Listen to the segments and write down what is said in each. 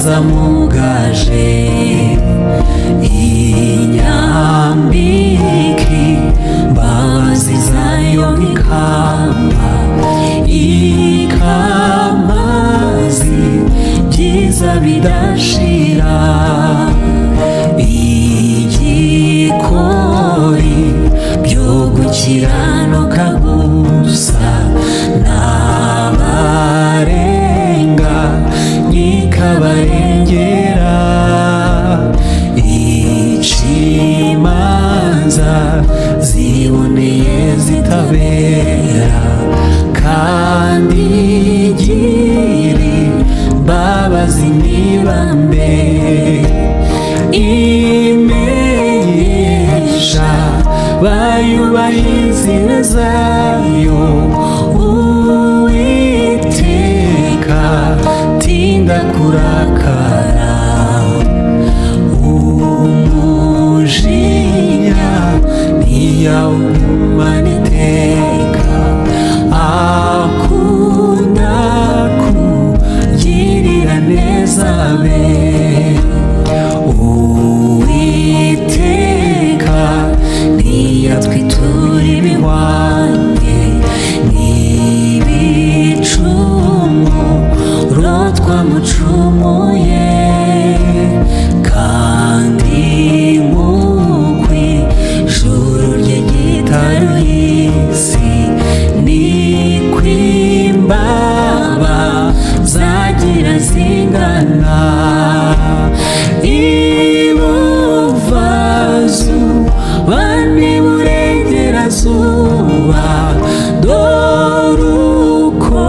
zamugaje inyambiki mbabazi zayo nk'ikamba ikamazi byiza bidashira igikori byo gukiranuka gusa n'abarenga nikabarengera icimanza ziboneye zitabera kandi igiri mbabazi nibambe imenyesha bayubaha inzira zayo Uwiteka tinda kurakara umujinya ntiyawugumana iteka akunda kugirira neza be Uwiteka ntiyatwitura ibihwanye n'ibicumuro twamucumuye kandi nk'uko ijuru rye ryitaruye isi niko imbabazi zagira zingana ibuvazuba n'iburengerazuba dore uko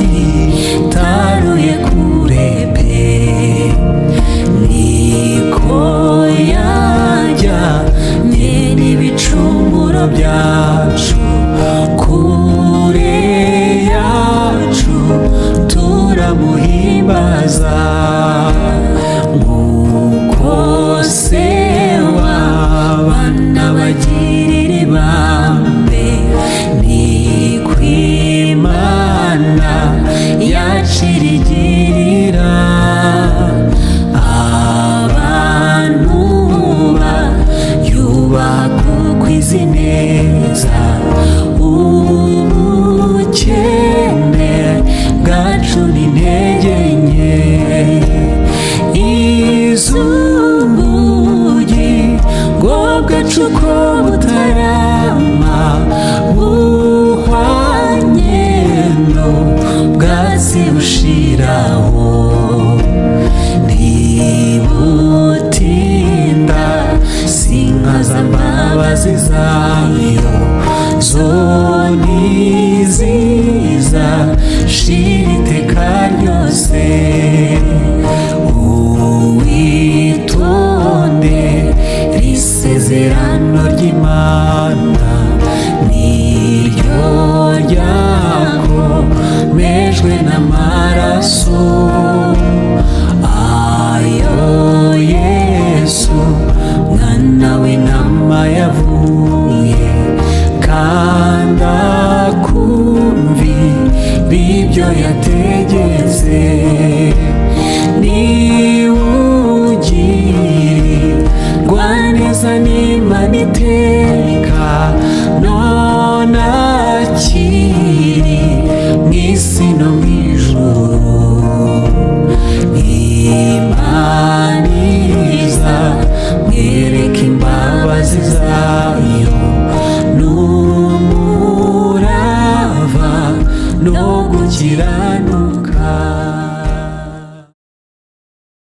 hitaruye kure pe niko yajyanye n'ibicumuro byacu kure yacu turamuhimbaza nk'uko se w'abana bagirira ibambe niko Imana yacu irigirira abantu bayubaha kuko izi neza ubukene bwacu n'intege nke iz'ubugingo bwacu ko butarama buhwanye n'ubwatsi bushiraho ntibutinda sinkaza mbabazi zayo zo niziza shira iteka ryose uwitonde isezerano ry'Imana niryo ryakomejwe n'amaraso ayo Yesu mwana w'intama yavuye kandi akumvira ibyo yategetse niwugirirwa neza n'Imana iteka none akiri mw'isi no mw'ijuru Imana iza mwereka imbabazi zayo n'umurava no gukiranuka